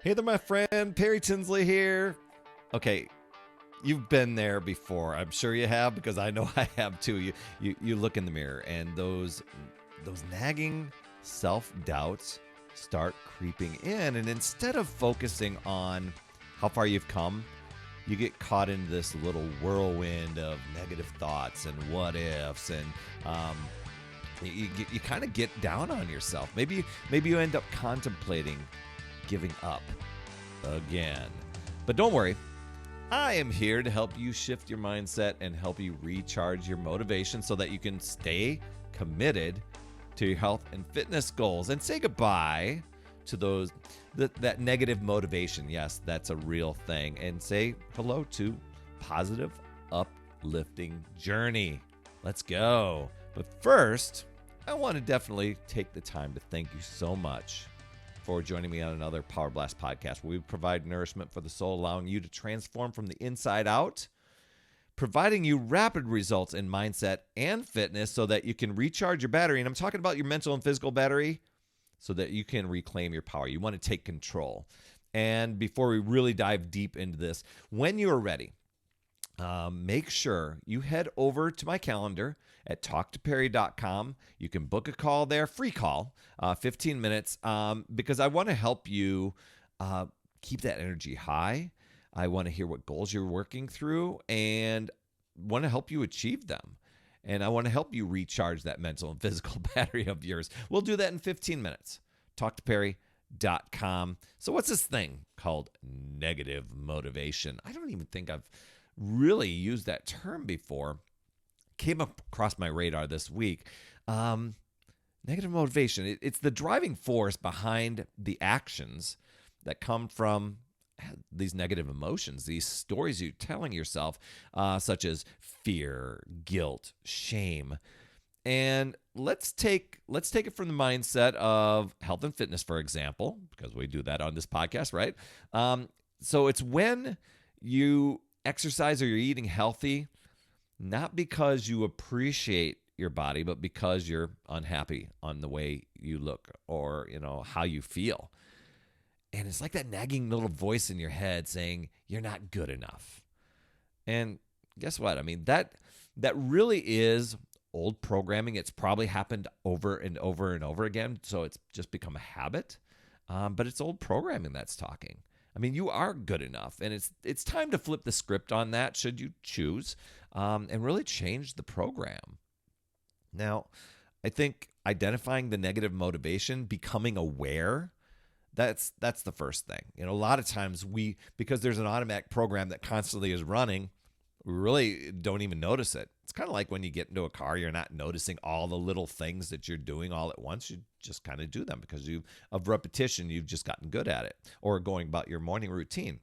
Hey there, my friend. Perry Tinsley here. Okay, you've been there before. I'm sure you have because I know I have too. You look in the mirror and those nagging self-doubts start creeping in, and instead of focusing on how far you've come, you get caught in this little whirlwind of negative thoughts and what ifs, and you kind of get down on yourself. Maybe you end up contemplating giving up again. But don't worry, I am here to help you shift your mindset and help you recharge your motivation so that you can stay committed to your health and fitness goals and say goodbye to that negative motivation. Yes, that's a real thing. And say hello to positive, uplifting journey. Let's go. But first, I want to definitely take the time to thank you so much for joining me on another Power Blast podcast, where we provide nourishment for the soul, allowing you to transform from the inside out, providing you rapid results in mindset and fitness so that you can recharge your battery. And I'm talking about your mental and physical battery so that you can reclaim your power. You want to take control. And before we really dive deep into this, when you are ready, make sure you head over to my calendar at talktoperry.com. You can book a call there, free call, 15 minutes, because I want to help you keep that energy high. I want to hear what goals you're working through and want to help you achieve them. And I want to help you recharge that mental and physical battery of yours. We'll do that in 15 minutes. talktoperry.com. So what's this thing called negative motivation? I don't even think I've really used that term before. Came across my radar this week. Negative motivation. It's the driving force behind the actions that come from these negative emotions, these stories you're telling yourself, such as fear, guilt, shame. And let's take it from the mindset of health and fitness, for example, because we do that on this podcast, right? So it's when you exercise or you're eating healthy, not because you appreciate your body, but because you're unhappy on the way you look or, how you feel. And it's like that nagging little voice in your head saying you're not good enough. And guess what? I mean, that really is old programming. It's probably happened over and over and over again. So it's just become a habit. But it's old programming that's talking. I mean, you are good enough, and it's time to flip the script on that, should you choose, and really change the program. Now, I think identifying the negative motivation, becoming aware, that's the first thing. A lot of times because there's an automatic program that constantly is running, we really don't even notice it. It's kind of like when you get into a car, you're not noticing all the little things that you're doing all at once. You just kind of do them because of repetition, you've just gotten good at it, or going about your morning routine.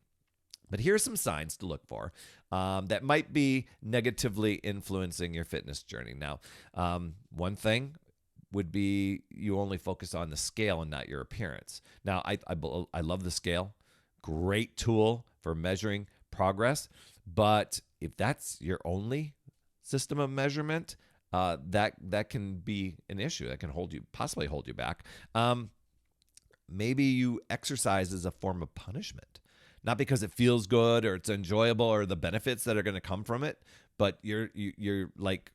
But here's some signs to look for that might be negatively influencing your fitness journey. Now, one thing would be you only focus on the scale and not your appearance. Now, I love the scale. Great tool for measuring progress. But if that's your only system of measurement, that can be an issue. That can possibly hold you back. Maybe you exercise as a form of punishment, not because it feels good or it's enjoyable or the benefits that are going to come from it, but you're like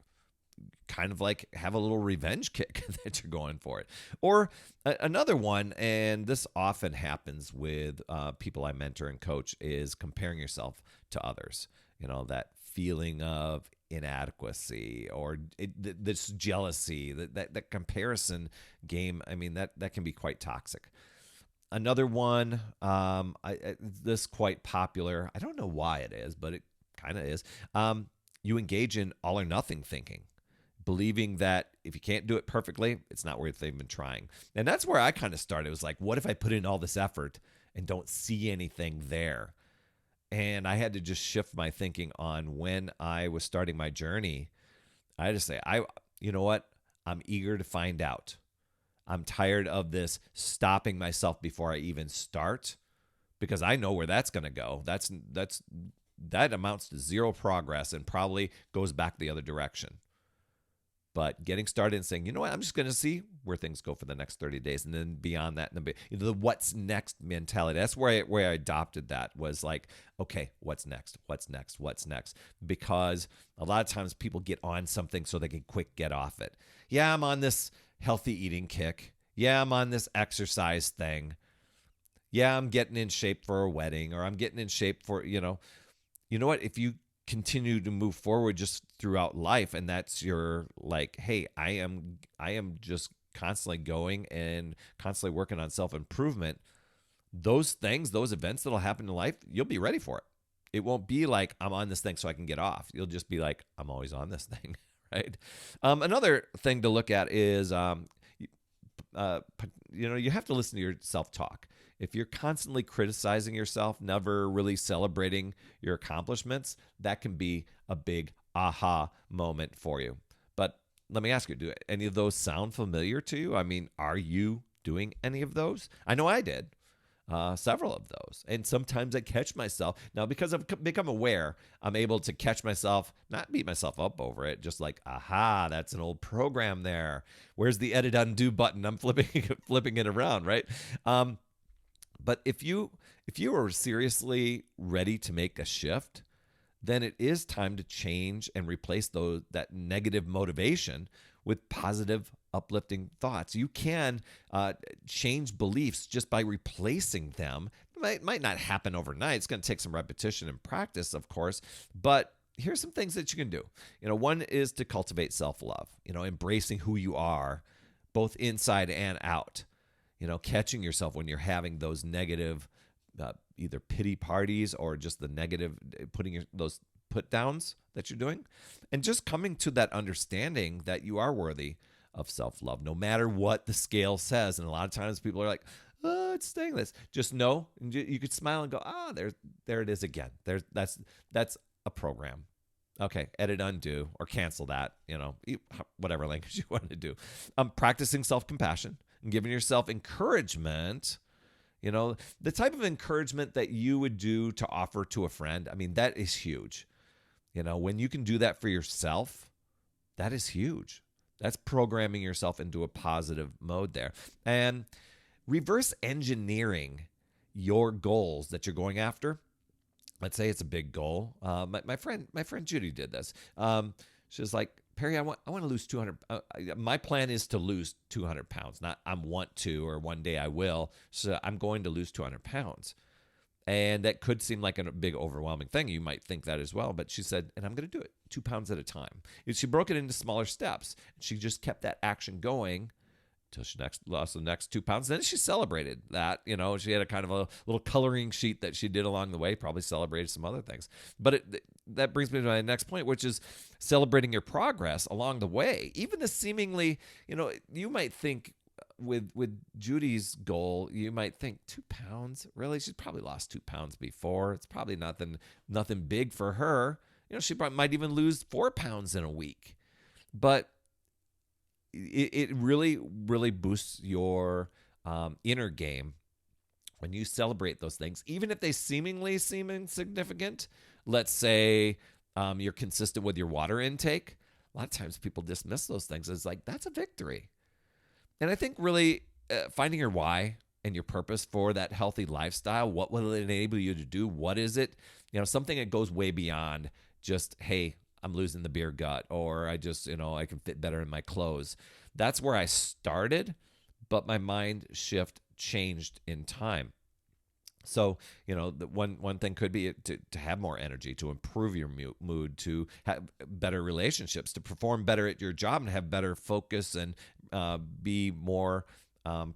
kind of like have a little revenge kick that you're going for it. Or another one, and this often happens with people I mentor and coach, is comparing yourself to others. That feeling of inadequacy or this jealousy, that comparison game. I mean, that can be quite toxic. Another one, this quite popular. I don't know why it is, but it kind of is. You engage in all or nothing thinking, believing that if you can't do it perfectly, it's not worth even trying. And that's where I kind of started. It was like, what if I put in all this effort and don't see anything there? And I had to just shift my thinking on when I was starting my journey. I had to say, you know what? I'm eager to find out. I'm tired of this stopping myself before I even start, because I know where that's going to go. That amounts to zero progress and probably goes back the other direction. But getting started and saying, you know what, I'm just going to see where things go for the next 30 days. And then beyond that, the what's next mentality. That's where I adopted that, was like, okay, what's next? What's next? What's next? Because a lot of times people get on something so they can quick get off it. Yeah, I'm on this healthy eating kick. Yeah, I'm on this exercise thing. Yeah, I'm getting in shape for a wedding, or I'm getting in shape for, you know what? If you continue to move forward just throughout life, and that's your like, hey, I am just constantly going and constantly working on self-improvement, those things, those events that'll happen in life, you'll be ready for it. It won't be like, I'm on this thing so I can get off. You'll just be like, I'm always on this thing, right? Another thing to look at is, you have to listen to your self-talk. If you're constantly criticizing yourself, never really celebrating your accomplishments, that can be a big aha moment for you. But let me ask you, do any of those sound familiar to you? I mean, are you doing any of those? I know I did. Several of those. And sometimes I catch myself. Now, because I've become aware, I'm able to catch myself, not beat myself up over it, just like, aha, that's an old program there. Where's the edit undo button? I'm flipping it around, right? But if you are seriously ready to make a shift, then it is time to change and replace that negative motivation with positive, uplifting thoughts. You can change beliefs just by replacing them. It might not happen overnight. It's going to take some repetition and practice, of course, but here's some things that you can do. One is to cultivate self-love, embracing who you are, both inside and out. Catching yourself when you're having those negative, either pity parties or just the negative, those put downs that you're doing, and just coming to that understanding that you are worthy of self-love, no matter what the scale says. And a lot of times people are like, oh, it's saying this. Just know, you could smile and go, there it is again. That's a program. Okay, edit, undo, or cancel that, whatever language you want to do. Practicing self-compassion and giving yourself encouragement, the type of encouragement that you would do to offer to a friend. I mean, that is huge. When you can do that for yourself, that is huge. That's programming yourself into a positive mode there. And reverse engineering your goals that you're going after. Let's say it's a big goal. My friend Judy did this. She was like, Perry, I want to lose 200. My plan is to lose 200 pounds. Not I want to, or one day I will. So I'm going to lose 200 pounds. And that could seem like a big, overwhelming thing. You might think that as well. But she said, and I'm going to do it 2 pounds at a time. She broke it into smaller steps. She just kept that action going until she lost the next 2 pounds. Then she celebrated that. She had a kind of a little coloring sheet that she did along the way, probably celebrated some other things. But that brings me to my next point, which is celebrating your progress along the way. Even the seemingly, you might think with Judy's goal, you might think 2 pounds, really? She's probably lost 2 pounds before. It's probably nothing big for her. She might even lose 4 pounds in a week. But it really, really boosts your inner game when you celebrate those things, even if they seemingly seem insignificant. Let's say you're consistent with your water intake. A lot of times people dismiss those things as like, that's a victory. And I think really finding your why and your purpose for that healthy lifestyle, what will it enable you to do? What is it? Something that goes way beyond just, hey, I'm losing the beer gut, or I just, I can fit better in my clothes. That's where I started, but my mind shift changed in time. So, the one thing could be to have more energy, to improve your mood, to have better relationships, to perform better at your job and have better focus and be more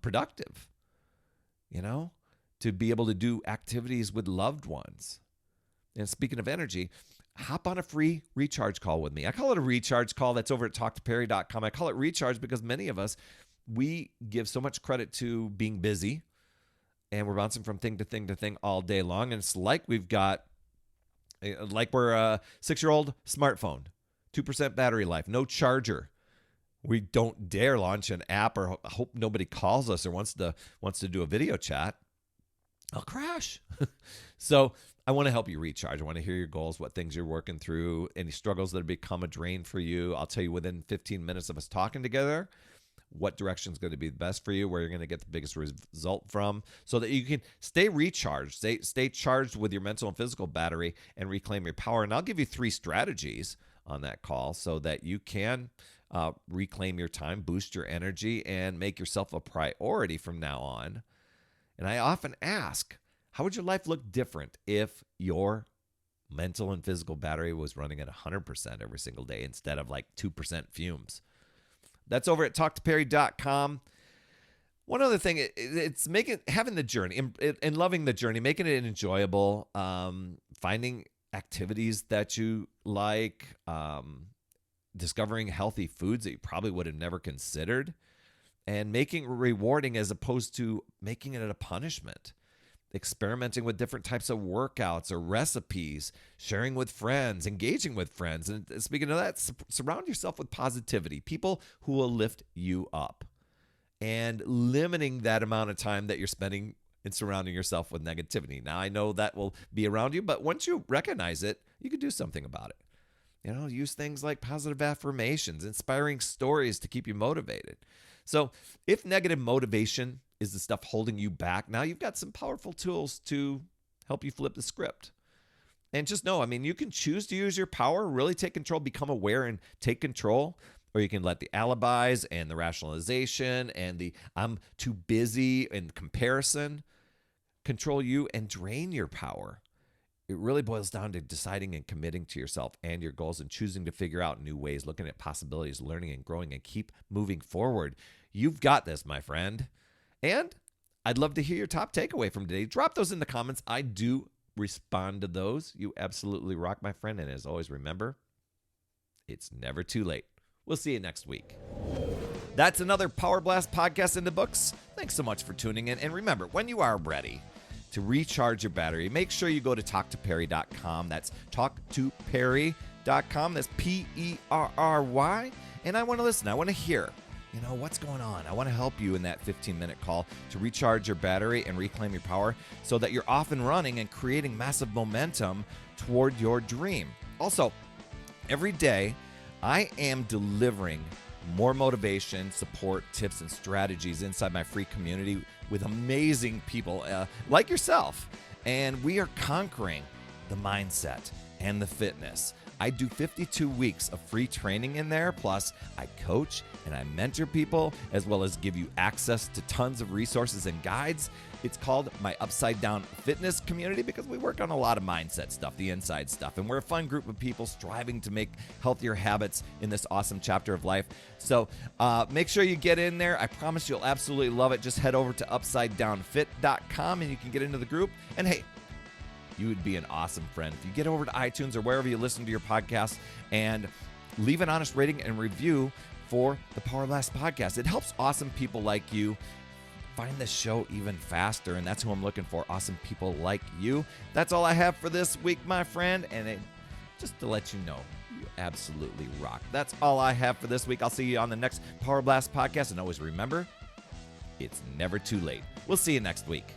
productive, to be able to do activities with loved ones. And speaking of energy, hop on a free recharge call with me. I call it a recharge call. That's over at talktoperry.com. I call it recharge because many of us, we give so much credit to being busy, and we're bouncing from thing to thing to thing all day long. And it's like we're a 6-year-old smartphone, 2% battery life, no charger. We don't dare launch an app or hope nobody calls us or wants to do a video chat. I'll crash. So I want to help you recharge. I want to hear your goals, what things you're working through, any struggles that have become a drain for you. I'll tell you within 15 minutes of us talking together what direction is going to be the best for you, where you're going to get the biggest result from, so that you can stay recharged, stay charged with your mental and physical battery and reclaim your power. And I'll give you 3 strategies on that call so that you can reclaim your time, boost your energy, and make yourself a priority from now on. And I often ask, how would your life look different if your mental and physical battery was running at 100% every single day instead of like 2% fumes? That's over at talktoperry.com. One other thing, it's having the journey and loving the journey, making it enjoyable, finding activities that you like, discovering healthy foods that you probably would have never considered, and making it rewarding as opposed to making it a punishment. Experimenting with different types of workouts or recipes, sharing with friends, engaging with friends. And speaking of that, surround yourself with positivity, people who will lift you up, and limiting that amount of time that you're spending in surrounding yourself with negativity. Now, I know that will be around you, but once you recognize it, you can do something about it. Use things like positive affirmations, inspiring stories to keep you motivated. So if negative motivation is the stuff holding you back, now you've got some powerful tools to help you flip the script. And just know, you can choose to use your power, really take control, become aware and take control, or you can let the alibis and the rationalization and the I'm too busy and comparison control you and drain your power. It really boils down to deciding and committing to yourself and your goals and choosing to figure out new ways, looking at possibilities, learning and growing, and keep moving forward. You've got this, my friend. And I'd love to hear your top takeaway from today. Drop those in the comments. I do respond to those. You absolutely rock, my friend. And as always, remember, it's never too late. We'll see you next week. That's another Power Blast podcast in the books. Thanks so much for tuning in. And remember, when you are ready to recharge your battery, make sure you go to talktoperry.com. That's talktoperry.com. That's Perry. And I want to listen. I want to hear. What's going on? I want to help you in that 15-minute call to recharge your battery and reclaim your power so that you're off and running and creating massive momentum toward your dream. Also, every day, I am delivering more motivation, support, tips, and strategies inside my free community with amazing people like yourself. And we are conquering the mindset and the fitness. I do 52 weeks of free training in there. Plus, I coach and I mentor people, as well as give you access to tons of resources and guides. It's called my Upside Down Fitness community because we work on a lot of mindset stuff, the inside stuff. And we're a fun group of people striving to make healthier habits in this awesome chapter of life. So make sure you get in there. I promise you'll absolutely love it. Just head over to upsidedownfit.com and you can get into the group. And hey, you would be an awesome friend if you get over to iTunes or wherever you listen to your podcast and leave an honest rating and review for the Power Blast podcast. It helps awesome people like you find this show even faster, and that's who I'm looking for, awesome people like you. That's all I have for this week, my friend, and just to let you know, you absolutely rock. That's all I have for this week. I'll see you on the next Power Blast podcast, and always remember, it's never too late. We'll see you next week.